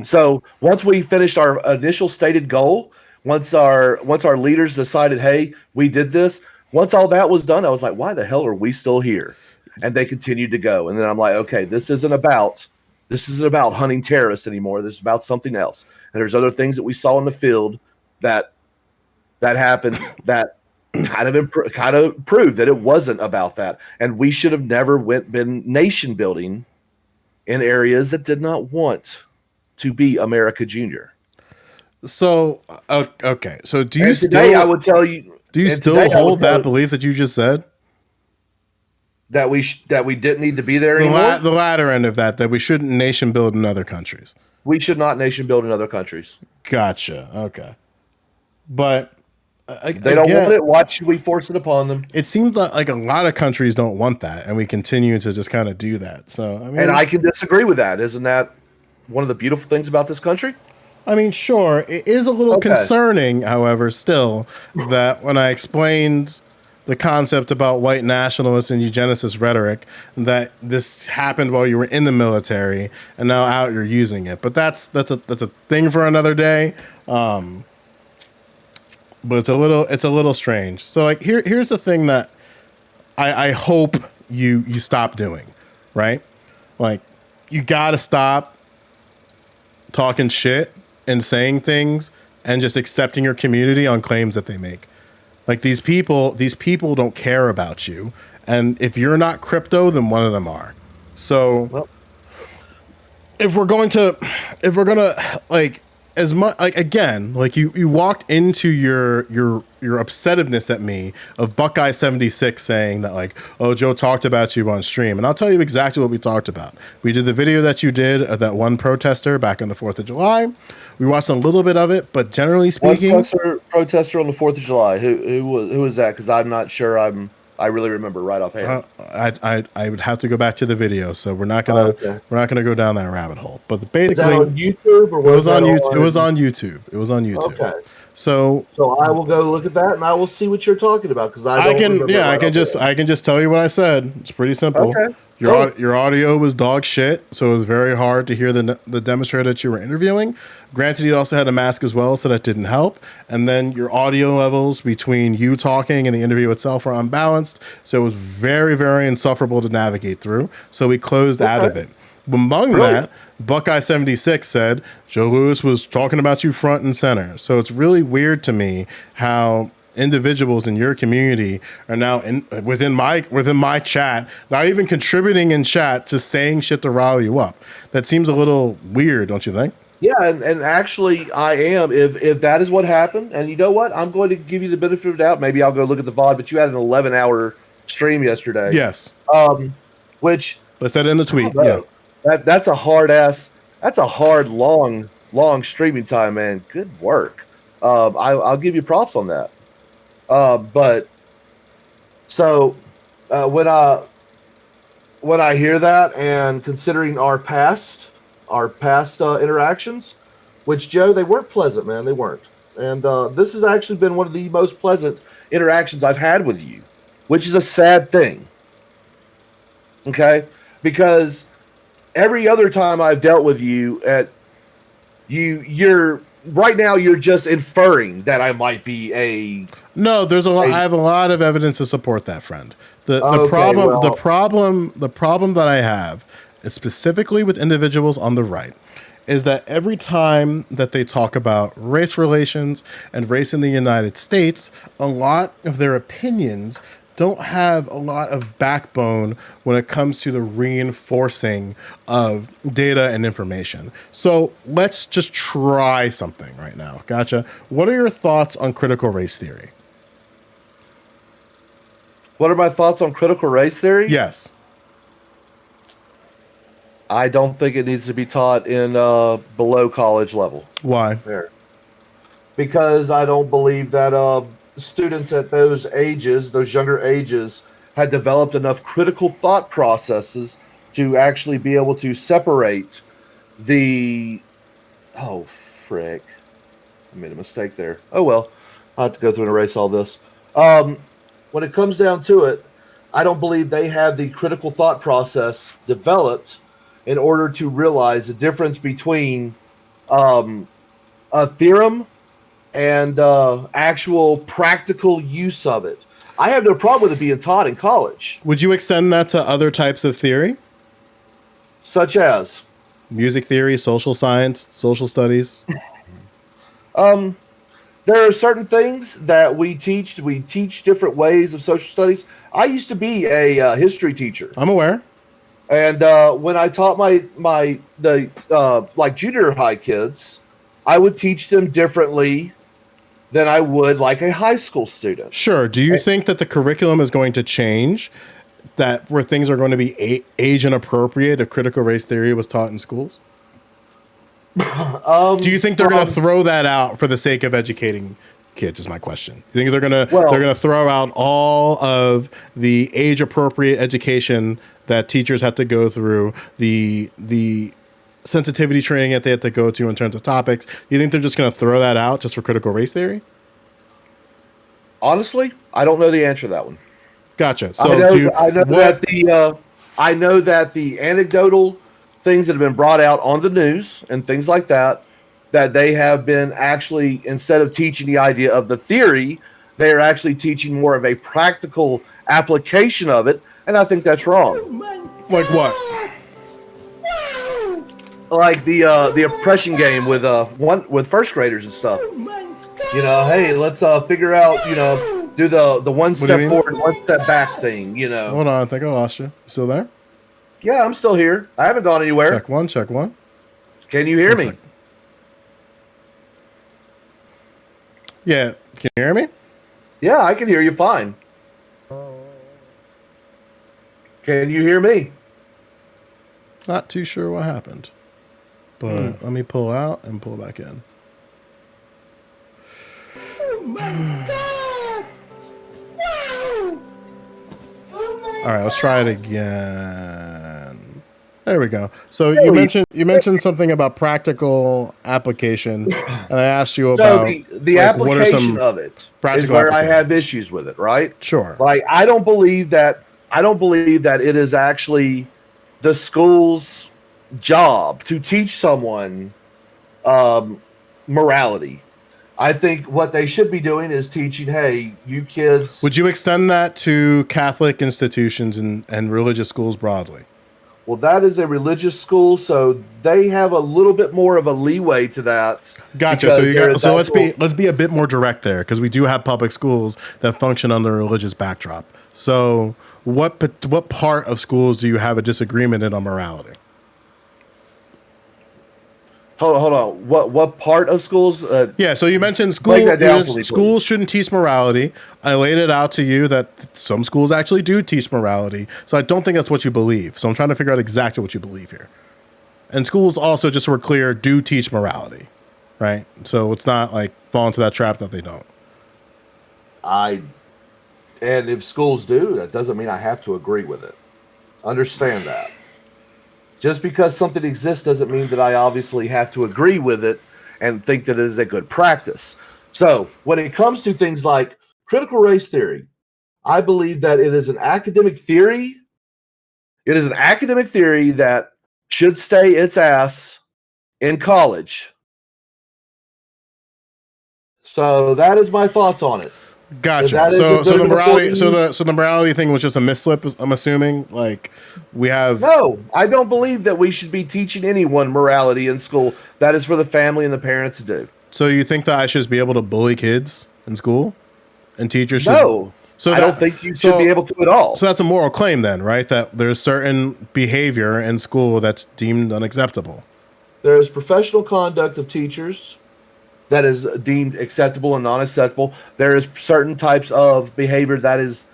Speaker 2: So once we finished our initial stated goal, once our leaders decided, hey, we did this. Once all that was done, I was like, why the hell are we still here? And they continued to go. And then I'm like, okay, this isn't about hunting terrorists anymore. This is about something else. And there's other things that we saw in the field that that happened that kind of proved that it wasn't about that, and we should have never been nation building in areas that did not want to be America Junior.
Speaker 1: So okay, so do you
Speaker 2: And today I would tell you.
Speaker 1: do you
Speaker 2: And
Speaker 1: still
Speaker 2: today I would
Speaker 1: hold
Speaker 2: tell
Speaker 1: that
Speaker 2: you
Speaker 1: belief that you just said?
Speaker 2: that we didn't need to be there
Speaker 1: The
Speaker 2: anymore.
Speaker 1: the latter end of that we shouldn't nation build in other countries.
Speaker 2: We should not nation build in other countries.
Speaker 1: Gotcha. Okay, but
Speaker 2: They don't want it. Why should we force it upon them?
Speaker 1: It seems like a lot of countries don't want that, and we continue to just kind of do that. So I mean,
Speaker 2: And I can disagree with that. Isn't that one of the beautiful things about this country?
Speaker 1: I mean, sure, it is a little concerning, however, still, that when I explained the concept about white nationalist and eugenicist rhetoric, that this happened while you were in the military, and now out you're using it. But that's a thing for another day. But it's a little strange. So like here's the thing that I hope you stop doing, right? Like you gotta stop talking shit and saying things and just accepting your community on claims that they make. Like these people don't care about you. And if you're not crypto, then one of them are. So if we're gonna like as much like again, like you walked into your upsettiveness at me of Buckeye 76 saying that like, oh, Joe talked about you on stream. And I'll tell you exactly what we talked about. We did the video that you did of that one protester back on the 4th of July. We watched a little bit of it, but generally speaking,
Speaker 2: protester on the 4th of July. Who was that? Because I'm not sure I really remember right offhand.
Speaker 1: I would have to go back to the video, so we're not gonna go down that rabbit hole. But basically,
Speaker 2: was that on YouTube or was
Speaker 1: it was on YouTube? It was on YouTube. It was on YouTube.
Speaker 2: Okay.
Speaker 1: So
Speaker 2: I will go look at that and I will see what you're talking about because I can
Speaker 1: just tell you what I said. It's pretty simple.
Speaker 2: Okay.
Speaker 1: Your audio was dog shit, so it was very hard to hear the demonstrator that you were interviewing. Granted, you also had a mask as well, so that didn't help. And then your audio levels between you talking and the interview itself were unbalanced, so it was very, very insufferable to navigate through. So we closed out of it. Among that, Buckeye 76 said Joe Louis was talking about you front and center. So it's really weird to me how individuals in your community are now within my chat, not even contributing in chat, just saying shit to rile you up. That seems a little weird, don't you think?
Speaker 2: Yeah, and actually I am. If that is what happened, and you know what, I'm going to give you the benefit of the doubt. Maybe I'll go look at the VOD, but you had an 11-hour stream yesterday.
Speaker 1: Yes.
Speaker 2: Which
Speaker 1: let's set in the tweet.
Speaker 2: Yeah. That's a hard long streaming time, man. Good work. I'll give you props on that. But so when I hear that and considering our past interactions, which Joe, they weren't pleasant, man. They weren't. And this has actually been one of the most pleasant interactions I've had with you, which is a sad thing. Okay? Because every other time I've dealt with you you're right now you're just inferring that I might be a
Speaker 1: no. There's I have a lot of evidence to support that, friend. The problem that I have is specifically with individuals on the right is that every time that they talk about race relations and race in the United States, a lot of their opinions don't have a lot of backbone when it comes to the reinforcing of data and information. So let's just try something right now. Gotcha. What are your thoughts on critical race theory?
Speaker 2: What are my thoughts on critical race theory?
Speaker 1: Yes.
Speaker 2: I don't think it needs to be taught in below college level.
Speaker 1: Why?
Speaker 2: There. Because I don't believe that students at those younger ages, had developed enough critical thought processes to actually be able to separate the... Oh, frick. I made a mistake there. Oh, well. I'll have to go through and erase all this. When it comes down to it, I don't believe they had the critical thought process developed in order to realize the difference between a theorem and actual practical use of it. I have no problem with it being taught in college.
Speaker 1: Would you extend that to other types of theory?
Speaker 2: Such as?
Speaker 1: Music theory, social science, social studies?
Speaker 2: there are certain things that we teach. We teach different ways of social studies. I used to be a history teacher,
Speaker 1: I'm aware.
Speaker 2: and when I taught the like junior high kids, I would teach them differently than I would like a high school student.
Speaker 1: Sure. Do you think that the curriculum is going to change, that where things are going to be age inappropriate if critical race theory was taught in schools? Do you think they're going to throw that out for the sake of educating kids? Is my question. You think they're going to throw out all of the age appropriate education that teachers have to go through, the sensitivity training that they have to go to in terms of topics? You think they're just going to throw that out just for critical race theory?
Speaker 2: Honestly, I don't know the answer to that one.
Speaker 1: Gotcha. So
Speaker 2: I know that the anecdotal things that have been brought out on the news and things like that, that they have been actually, instead of teaching the idea of the theory, they are actually teaching more of a practical application of it, and I think that's wrong.
Speaker 1: Like what?
Speaker 2: Like the oppression game with first graders and stuff. You know, hey, let's figure out, do the one step forward, one step back thing,
Speaker 1: Hold on, I think I lost you. Still there?
Speaker 2: Yeah, I'm still here. I haven't gone anywhere.
Speaker 1: Check one.
Speaker 2: Can you hear me?
Speaker 1: Yeah, can you hear me?
Speaker 2: Yeah, I can hear you fine. Can you hear me?
Speaker 1: Not too sure what happened, but let me pull out and pull back in. All right, let's try it again. There we go. So you mentioned something about practical application, and I asked you about
Speaker 2: the application of it is where I have issues with it, right?
Speaker 1: Sure.
Speaker 2: Like I don't believe that it is actually the school's job to teach someone morality. I think what they should be doing is teaching, hey, you kids.
Speaker 1: Would you extend that to Catholic institutions and religious schools broadly?
Speaker 2: Well, that is a religious school, so they have a little bit more of a leeway to that.
Speaker 1: Gotcha. So let's be a bit more direct there, because we do have public schools that function under a religious backdrop. So what part of schools do you have a disagreement in on morality?
Speaker 2: Hold on. What part of schools?
Speaker 1: Yeah, so you mentioned schools shouldn't teach morality. I laid it out to you that some schools actually do teach morality. So I don't think that's what you believe. So I'm trying to figure out exactly what you believe here. And schools also, just so we're clear, do teach morality, right? So it's not like fall into that trap that they don't.
Speaker 2: And if schools do, that doesn't mean I have to agree with it. Understand that. Just because something exists doesn't mean that I obviously have to agree with it and think that it is a good practice. So when it comes to things like critical race theory, I believe that it is an academic theory. It is an academic theory that should stay its ass in college. So that is my thoughts on it.
Speaker 1: Gotcha. So the morality thing was just a misslip, I'm assuming. Like we have.
Speaker 2: No, I don't believe that we should be teaching anyone morality in school. That is for the family and the parents to do.
Speaker 1: So you think that I should be able to bully kids in school, and teachers should?
Speaker 2: No. I don't think you should be able to at all.
Speaker 1: So that's a moral claim then, right? That there's certain behavior in school that's deemed unacceptable.
Speaker 2: There is professional conduct of teachers that is deemed acceptable and non-acceptable. There is certain types of behavior that is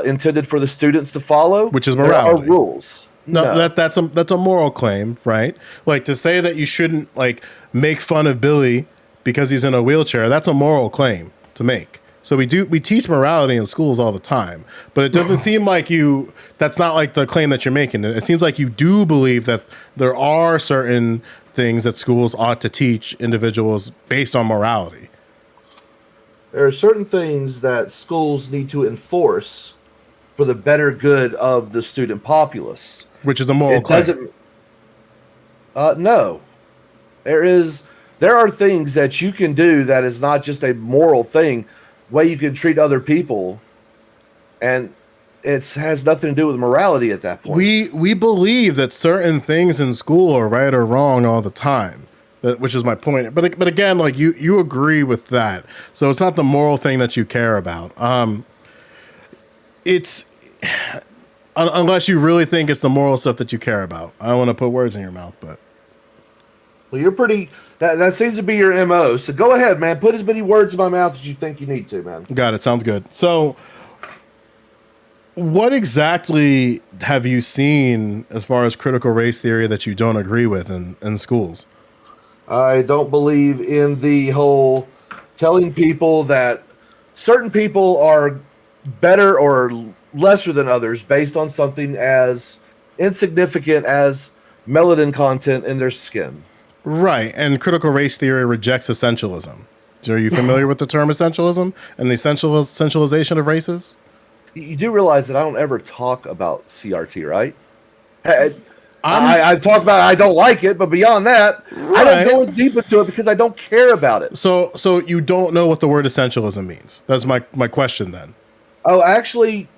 Speaker 2: intended for the students to follow,
Speaker 1: which is morality.
Speaker 2: There are rules.
Speaker 1: No. That's a moral claim, right? Like to say that you shouldn't like make fun of Billy because he's in a wheelchair. That's a moral claim to make. So we teach morality in schools all the time, but it doesn't seem like that's not like the claim that you're making. It seems like you do believe that there are certain things that schools ought to teach individuals based on morality.
Speaker 2: There are certain things that schools need to enforce for the better good of the student populace.
Speaker 1: Which is a moral claim.
Speaker 2: No. There are things that you can do that is not just a moral thing, way you can treat other people, and it has nothing to do with morality at that point.
Speaker 1: We believe that certain things in school are right or wrong all the time. which is my point. But again, like you agree with that, so it's not the moral thing that you care about. It's unless you really think it's the moral stuff that you care about. I don't want to put words in your mouth, but
Speaker 2: well, you're pretty. That seems to be your MO. So go ahead, man. Put as many words in my mouth as you think you need to, man.
Speaker 1: got it. Sounds good. So, what exactly have you seen as far as critical race theory that you don't agree with in schools?
Speaker 2: I don't believe in the whole telling people that certain people are better or lesser than others based on something as insignificant as melanin content in their skin.
Speaker 1: Right, and critical race theory rejects essentialism. Are you familiar with the term essentialism and the essentialization of races?
Speaker 2: You do realize that I don't ever talk about CRT, right? I talk about it, I don't like it, but beyond that, right. I don't go deep into it because I don't care about it.
Speaker 1: So you don't know what the word essentialism means. That's my question then.
Speaker 2: Oh, actually,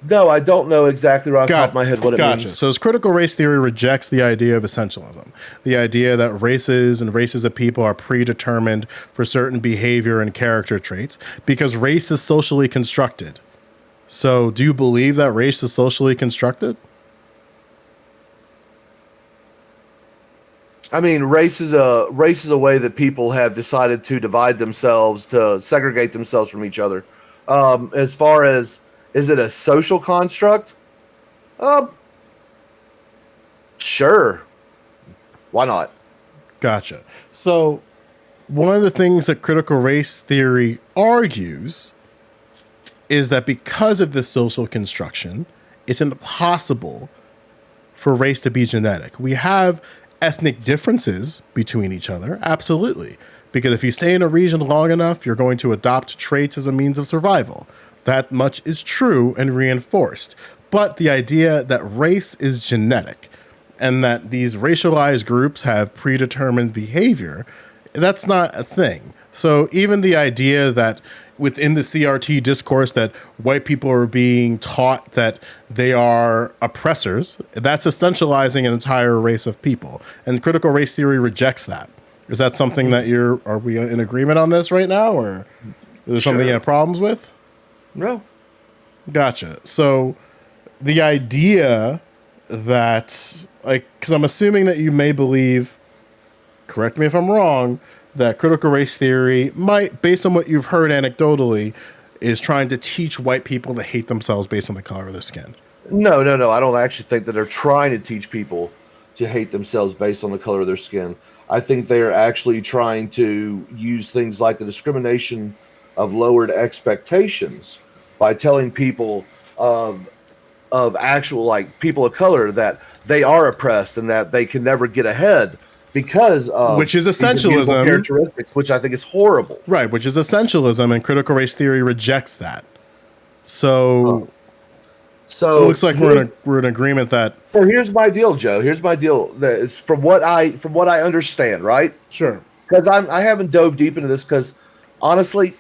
Speaker 2: no, I don't know exactly right off the top of my head what it means.
Speaker 1: So critical race theory rejects the idea of essentialism, the idea that races and races of people are predetermined for certain behavior and character traits because race is socially constructed. So do you believe that race is socially constructed?
Speaker 2: I mean, race is a way that people have decided to divide themselves, to segregate themselves from each other. As far as, is it a social construct? Sure. Why not?
Speaker 1: Gotcha. So one of the things that critical race theory argues is that because of this social construction, it's impossible for race to be genetic. We have ethnic differences between each other, absolutely. Because if you stay in a region long enough, you're going to adopt traits as a means of survival. That much is true and reinforced. But the idea that race is genetic and that these racialized groups have predetermined behavior, that's not a thing. So even the idea that within the CRT discourse that white people are being taught that they are oppressors, that's essentializing an entire race of people. And critical race theory rejects that. Is that something that are we in agreement on this right now, or is there something you have problems with?
Speaker 2: No.
Speaker 1: Gotcha. So the idea that, like, because I'm assuming that you may believe, correct me if I'm wrong, that critical race theory might, based on what you've heard anecdotally, is trying to teach white people to hate themselves based on the color of their skin.
Speaker 2: No. I don't actually think that they're trying to teach people to hate themselves based on the color of their skin. I think they are actually trying to use things like the discrimination of lowered expectations by telling people of actual, like, people of color that they are oppressed and that they can never get ahead because of,
Speaker 1: which is essentialism,
Speaker 2: characteristics, which I think is horrible.
Speaker 1: Right, which is essentialism, and critical race theory rejects that. So it looks like we're in agreement that.
Speaker 2: So here's my deal, Joe. Here's my deal. That is from what I understand, right?
Speaker 1: Sure.
Speaker 2: Because I haven't dove deep into this because honestly,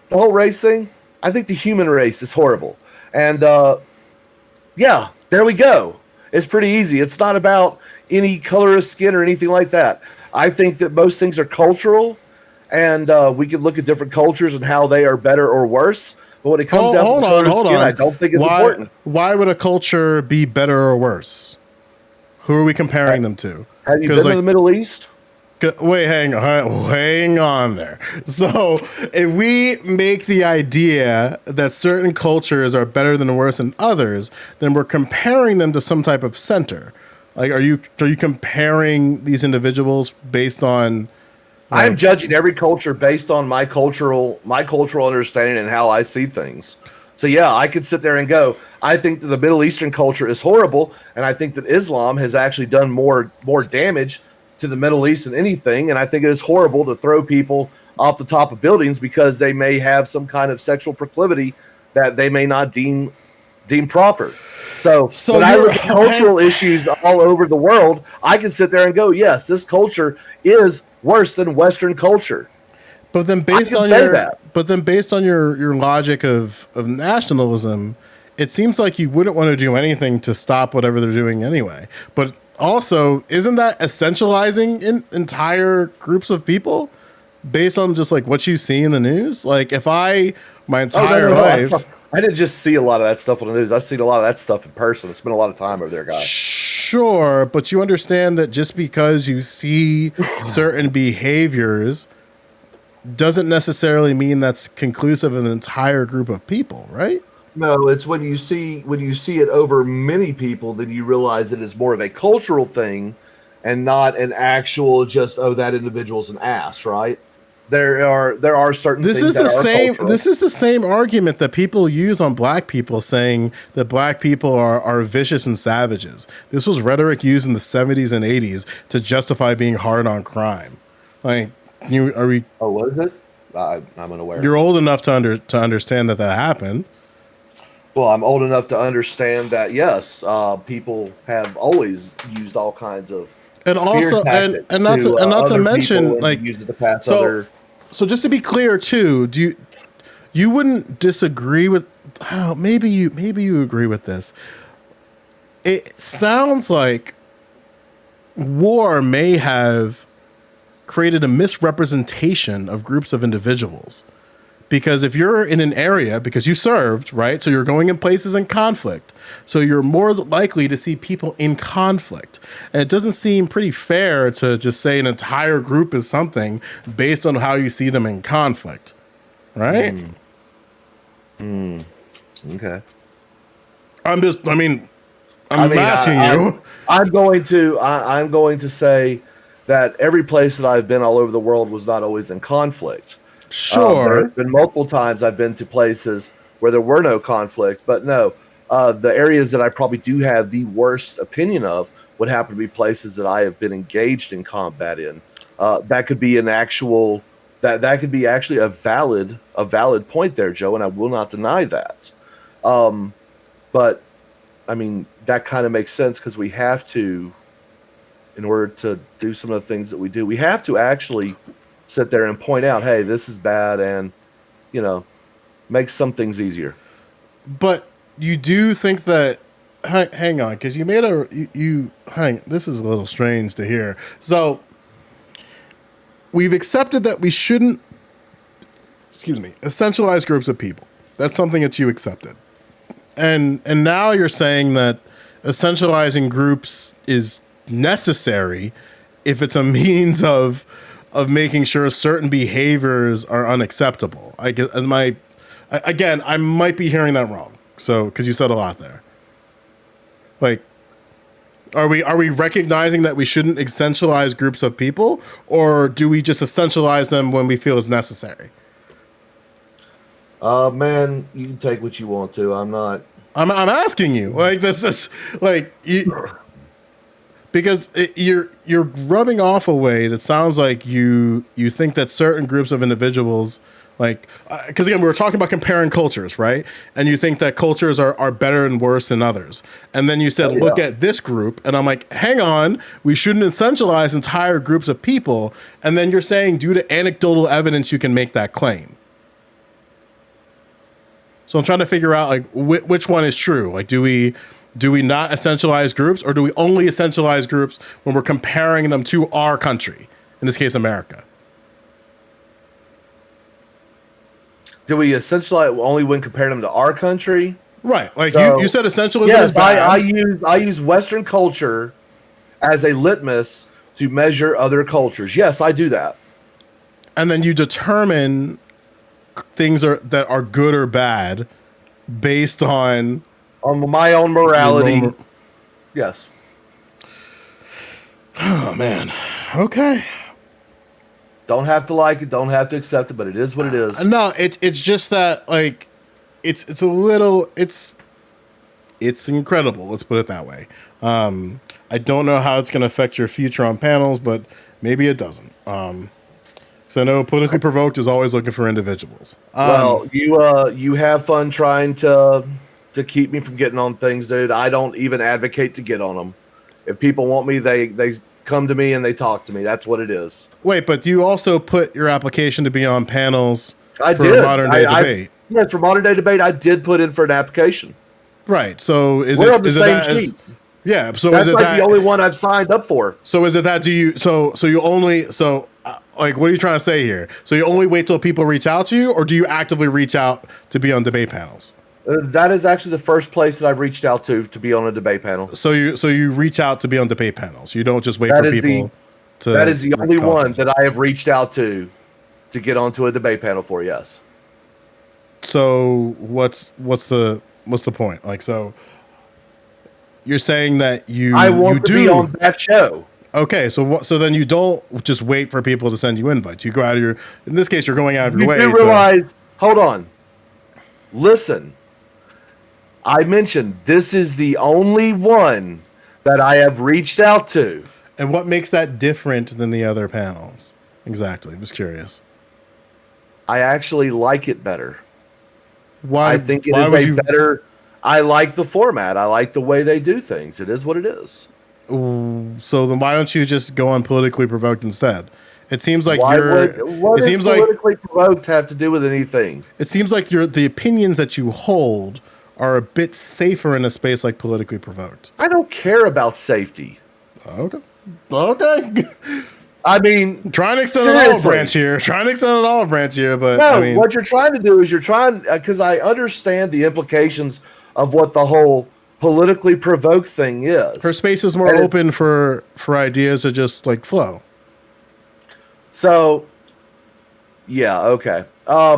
Speaker 2: the whole race thing, I think the human race is horrible. And yeah, there we go. It's pretty easy. It's not about any color of skin or anything like that. I think that most things are cultural, and we can look at different cultures and how they are better or worse. But when it comes down to color of skin, I don't think it's important.
Speaker 1: Why would a culture be better or worse? Who are we comparing them to?
Speaker 2: Have you been to the Middle East?
Speaker 1: Wait, hang on there. So if we make the idea that certain cultures are better than worse than others, then we're comparing them to some type of center. Like, are you comparing these individuals based on? Like,
Speaker 2: I'm judging every culture based on my cultural understanding and how I see things. So yeah, I could sit there and go, I think that the Middle Eastern culture is horrible, and I think that Islam has actually done more damage to the Middle East than anything, and I think it is horrible to throw people off the top of buildings because they may have some kind of sexual proclivity that they may not deem proper. So when I look at cultural issues all over the world, I can sit there and go, yes, this culture is worse than Western culture.
Speaker 1: But then based on your logic of nationalism, it seems like you wouldn't want to do anything to stop whatever they're doing anyway. But Also, isn't that essentializing in entire groups of people based on just like what you see in the news? Like if my entire life,
Speaker 2: I didn't just see a lot of that stuff on the news. I've seen a lot of that stuff in person. I spent a lot of time over there, guys.
Speaker 1: sure, but you understand that just because you see certain behaviors doesn't necessarily mean that's conclusive of an entire group of people, right?
Speaker 2: No, it's when you see it over many people, then you realize it is more of a cultural thing and not an actual just, oh, that individual's an ass, right? There are certain
Speaker 1: this
Speaker 2: things
Speaker 1: is the
Speaker 2: that are
Speaker 1: same
Speaker 2: cultural.
Speaker 1: this is the same argument that people use on black people, saying that black people are vicious and savages. This was rhetoric used in the 70s and 80s to justify being hard on crime. Like
Speaker 2: Oh, what is it? I'm unaware.
Speaker 1: You're old enough to understand that happened.
Speaker 2: Well, I'm old enough to understand that, yes, people have always used all kinds of
Speaker 1: and also and not to mention, like, so just to be clear too, you wouldn't disagree with, maybe you agree with this. It sounds like war may have created a misrepresentation of groups of individuals. Because if you're in an area, because you served, right? So you're going in places in conflict. So you're more likely to see people in conflict. And it doesn't seem pretty fair to just say an entire group is something based on how you see them in conflict. Right?
Speaker 2: Okay.
Speaker 1: I'm asking you.
Speaker 2: I'm going to say that every place that I've been all over the world was not always in conflict.
Speaker 1: Sure.
Speaker 2: There's been multiple times I've been to places where there were no conflict, but no, the areas that I probably do have the worst opinion of would happen to be places that I have been engaged in combat in. That could be an actual, that could be actually a valid point there, Joe, and I will not deny that. But I mean, that kind of makes sense because we have to, in order to do some of the things that we do, we have to actually sit there and point out, hey, this is bad, and make some things easier.
Speaker 1: But you do think that, hang on, because you made this is a little strange to hear. So we've accepted that we shouldn't, essentialize groups of people. That's something that you accepted. And now you're saying that essentializing groups is necessary if it's a means of making sure certain behaviors are unacceptable. I might be hearing that wrong. So, because you said a lot there. Like, are we recognizing that we shouldn't essentialize groups of people, or do we just essentialize them when we feel it's necessary?
Speaker 2: Man, you can take what you want to. I'm
Speaker 1: asking you. Like, this is like because you're rubbing off a way that sounds like you think that certain groups of individuals, like, because again, we were talking about comparing cultures, right? And you think that cultures are better and worse than others. And then you said, look at this group. And I'm like, hang on, we shouldn't essentialize entire groups of people. And then you're saying, due to anecdotal evidence, you can make that claim. So I'm trying to figure out, like, which one is true. Like, do we not essentialize groups, or do we only essentialize groups when we're comparing them to our country, in this case, America?
Speaker 2: Do we essentialize only when comparing them to our country?
Speaker 1: Right. Like, so, you said essentialism is bad.
Speaker 2: I use Western culture as a litmus to measure other cultures. Yes, I do that.
Speaker 1: And then you determine things that are good or bad based on
Speaker 2: my own morality. Yes.
Speaker 1: Oh man. Okay.
Speaker 2: Don't have to like it, don't have to accept it, but it is what it is.
Speaker 1: No, it's just that, like, it's a little, it's incredible, let's put it that way. I don't know how it's going to affect your future on panels, but maybe it doesn't. So I know Politically Provoked is always looking for individuals.
Speaker 2: Well, you have fun trying to keep me from getting on things, dude. I don't even advocate to get on them. If people want me, they come to me and they talk to me. That's what it is.
Speaker 1: Wait, but you also put your application to be on panels
Speaker 2: for
Speaker 1: modern day debate.
Speaker 2: Yes, for modern day debate, I did put in for an application.
Speaker 1: Right. So is
Speaker 2: We're
Speaker 1: it
Speaker 2: on the
Speaker 1: is
Speaker 2: same
Speaker 1: it that
Speaker 2: sheet.
Speaker 1: Yeah. So
Speaker 2: That's
Speaker 1: is it
Speaker 2: like
Speaker 1: that
Speaker 2: the only one I've signed up for.
Speaker 1: So is it that like what are you trying to say here? So you only wait till people reach out to you, or do you actively reach out to be on debate panels?
Speaker 2: That is actually the first place that I've reached out to be on a debate panel.
Speaker 1: So you reach out to be on debate panels. You don't just wait
Speaker 2: That
Speaker 1: for
Speaker 2: is
Speaker 1: people to.
Speaker 2: That is the only
Speaker 1: call
Speaker 2: one
Speaker 1: people.
Speaker 2: that I have reached out to get onto a debate panel for. Yes.
Speaker 1: So what's the point? Like, so you're saying that
Speaker 2: I want to be on that show.
Speaker 1: Okay, so then you don't just wait for people to send you invites. You go out of your, in this case, you're going out of your way.
Speaker 2: You realize, hold on. Listen, I mentioned this is the only one that I have reached out to.
Speaker 1: And what makes that different than the other panels? Exactly. I'm just curious.
Speaker 2: I actually like it better.
Speaker 1: Why?
Speaker 2: I think it is better. I like the format. I like the way they do things. It is what it is.
Speaker 1: So then why don't you just go on Politically Provoked instead? It seems like
Speaker 2: what does politically provoked have to do with anything?
Speaker 1: It seems like the opinions that you hold are a bit safer in a space like Politically Provoked.
Speaker 2: I don't care about safety.
Speaker 1: Okay.
Speaker 2: I mean,
Speaker 1: trying to extend an olive branch here. But
Speaker 2: no,
Speaker 1: I mean,
Speaker 2: what you're trying to do is because I understand the implications of what the whole politically provoked thing is.
Speaker 1: Her space is more open for ideas to just like flow.
Speaker 2: So, yeah, okay.
Speaker 1: That's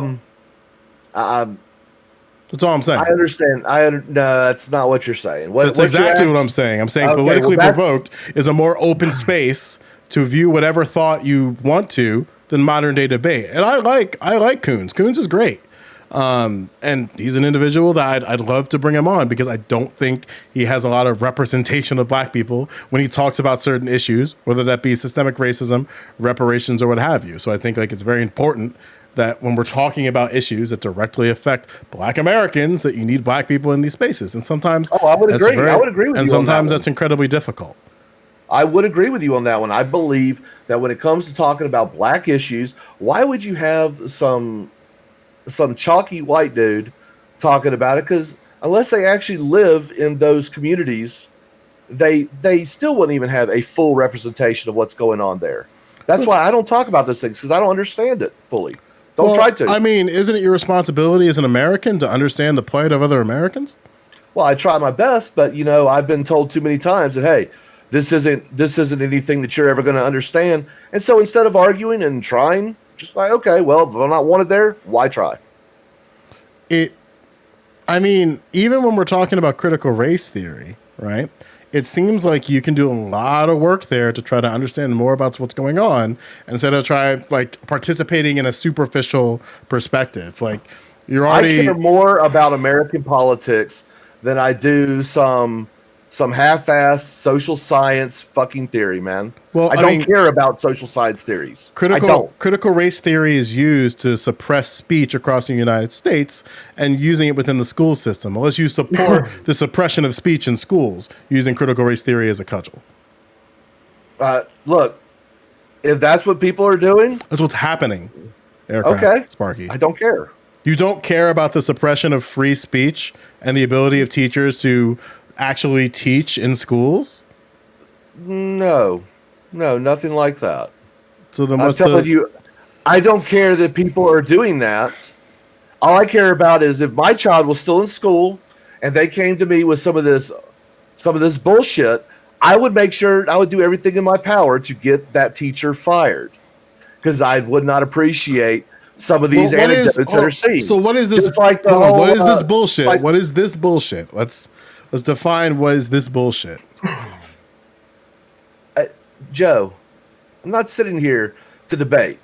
Speaker 1: all I'm saying.
Speaker 2: I understand. No, that's not what you're saying.
Speaker 1: That's exactly what I'm saying. I'm saying Politically Provoked is a more open space to view whatever thought you want to than modern day debate. And I like Coons. Coons is great. And he's an individual that I'd love to bring him on because I don't think he has a lot of representation of black people when he talks about certain issues, whether that be systemic racism, reparations, or what have you. So I think like it's very important that when we're talking about issues that directly affect black Americans, that you need black people in these spaces. And sometimes
Speaker 2: I would agree. I would agree with you.
Speaker 1: And sometimes that's incredibly difficult.
Speaker 2: I would agree with you on that one. I believe that when it comes to talking about black issues, why would you have some chalky white dude talking about it? Because unless they actually live in those communities, they still wouldn't even have a full representation of what's going on there. That's why I don't talk about those things, because I don't understand it fully. Don't try to.
Speaker 1: I mean, isn't it your responsibility as an American to understand the plight of other Americans?
Speaker 2: Well, I try my best, but I've been told too many times that, hey, this isn't anything that you're ever going to understand. And so instead of arguing and trying, just like, okay, well, if I'm not wanted there, why try?
Speaker 1: I mean, even when we're talking about critical race theory, right? It seems like you can do a lot of work there to try to understand more about what's going on instead of participating in a superficial perspective. Like I
Speaker 2: care more about American politics than I do some half-assed social science fucking theory, man. Well, I don't care about social science theories.
Speaker 1: Critical race theory is used to suppress speech across the United States and using it within the school system. Unless you support the suppression of speech in schools using critical race theory as a cudgel.
Speaker 2: Look, if that's what people are doing,
Speaker 1: that's what's happening.
Speaker 2: Okay,
Speaker 1: Sparky.
Speaker 2: I don't care.
Speaker 1: You don't care about the suppression of free speech and the ability of teachers to actually teach in schools?
Speaker 2: No, nothing like that.
Speaker 1: So then
Speaker 2: I'm telling you, I don't care that people are doing that. All I care about is if my child was still in school and they came to me with some of this bullshit, I would make sure I would do everything in my power to get that teacher fired, because I would not appreciate some of these anecdotes that are seen.
Speaker 1: So what is this? What is this bullshit? What is this bullshit? Let's define what is this bullshit.
Speaker 2: Joe, I'm not sitting here to debate.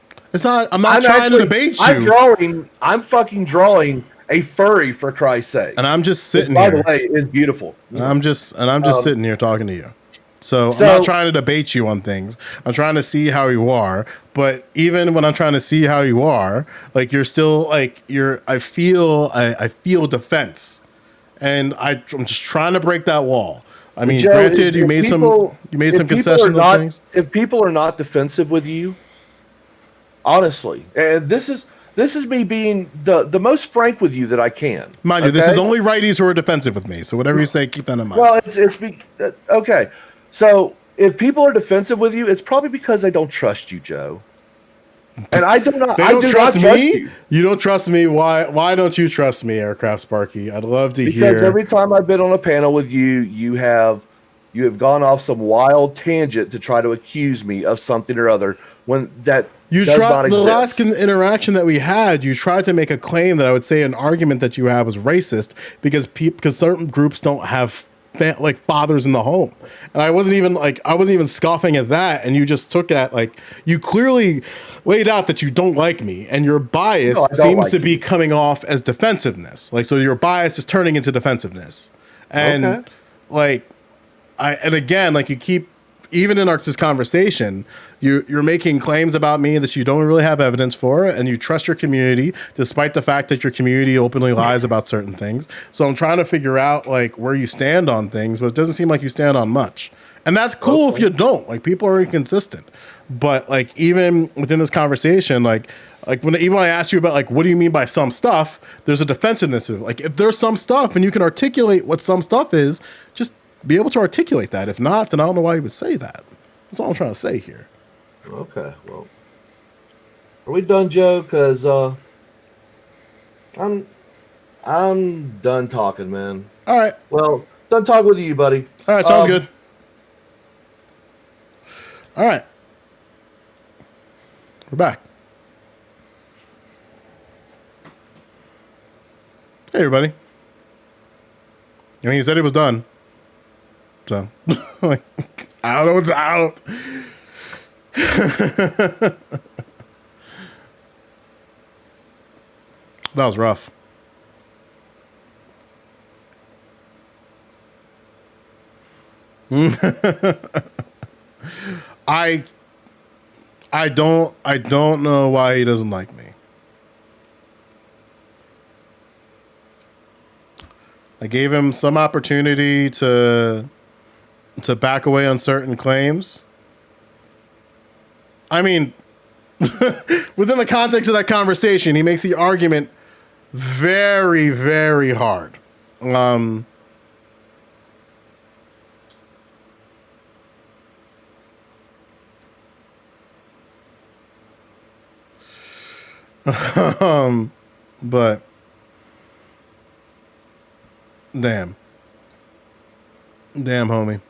Speaker 1: I'm not trying to debate you.
Speaker 2: I'm fucking drawing a furry, for Christ's sake.
Speaker 1: And I'm just sitting
Speaker 2: here. By
Speaker 1: the
Speaker 2: way, is beautiful.
Speaker 1: And I'm just sitting here talking to you. So I'm not trying to debate you on things. I'm trying to see how you are. But even when I'm trying to see how you are, like you're still like I feel defense. And I'm just trying to break that wall. I mean, Joe, granted, you made some concessions on things.
Speaker 2: If people are not defensive with you, honestly, and this is This is me being the most frank with you that I can.
Speaker 1: Mind you, this is only righties who are defensive with me. So whatever you say, keep that in mind.
Speaker 2: Well, okay. So if people are defensive with you, it's probably because they don't trust you, Joe. And I do not.
Speaker 1: They don't trust me.
Speaker 2: You.
Speaker 1: You don't trust me. Why don't you trust me, Aircraft Sparky? I'd love to hear.
Speaker 2: Because every time I've been on a panel with you, you have gone off some wild tangent to try to accuse me of something or other when that does not exist.
Speaker 1: The last interaction that we had, you tried to make a claim that I would say an argument that you had was racist because certain groups don't have like fathers in the home, and I wasn't even scoffing at that, and you just took it like you clearly laid out that you don't like me, and your bias seems to be coming off as defensiveness. Like, so your bias is turning into defensiveness, and again, like you keep, even in this conversation, you're making claims about me that you don't really have evidence for, and you trust your community despite the fact that your community openly lies about certain things. So I'm trying to figure out like where you stand on things, but it doesn't seem like you stand on much. And that's cool if you don't. Like, people are inconsistent. But like, even within this conversation, like when I asked you about like what do you mean by some stuff, there's a defensiveness of like, if there's some stuff and you can articulate what some stuff is, just be able to articulate that. If not, then I don't know why you would say that. That's all I'm trying to say here.
Speaker 2: Okay, well, are we done, Joe? Because I'm done talking, man.
Speaker 1: All right.
Speaker 2: Well, done talking with you, buddy.
Speaker 1: All right, sounds good. All right, we're back. Hey, everybody. I mean, he said it was done. So, like, I don't know what's out. That was rough. I don't know why he doesn't like me. I gave him some opportunity to back away on certain claims. I mean, within the context of that conversation, he makes the argument very, very hard. But damn, homie.